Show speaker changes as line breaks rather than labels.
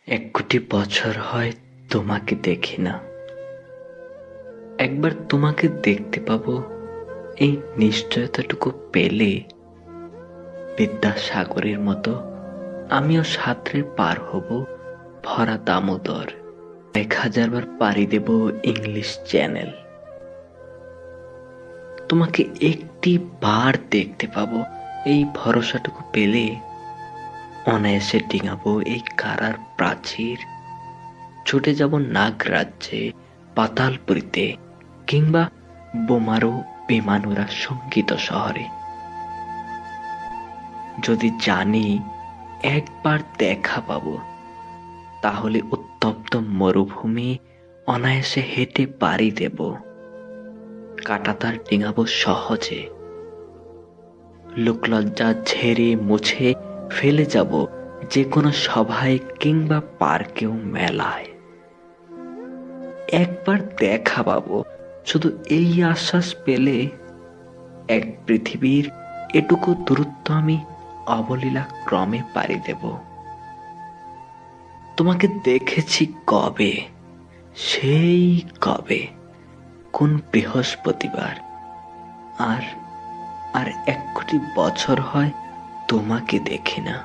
এক কোটি বছর হয় তোমাকে দেখি না। একবার তোমাকে দেখতে পাবো, এই নিশ্চয়তাটুকু পেলে বিদ্যাসাগরের মতো আমিও সাঁতরে পার হব ভরা দামোদর। 1000 বার পাড়ি দেব ইংলিশ চ্যানেল। তোমাকে একটি বার দেখতে পাবো, এই ভরসাটুকু পেলে অনায়াসে ডিঙাবো এই কারার প্রাচীর। ছুটে যাব নাগরাজ্যে, পাতালপুরীতে, কিংবা বোমারো বিমানুরা সঙ্গীত শহরে। যদি জানি একবার দেখা পাবো, তাহলে উত্তপ্ত মরুভূমি অনায়াসে হেঁটে পাড়ি দেব। কাঁটাতার ডিঙাবো সহজে। লোকলজ্জা ঝেড়ে মুছে ফেলে যাব যে কোনো সভায় কিংবা পার্কেও মেলায়। একবার দেখা পাবো, শুধু এই আশ্বাস পেলে এক পৃথিবীর এটুকু দূরত্ব আমি অবলীলা ক্রমে পাড়ি দেব। তোমাকে দেখেছি কবে, সেই কবে, কোন বৃহস্পতিবার। আর আর 1 কোটি বছর হয় তোমাকে দেখি না।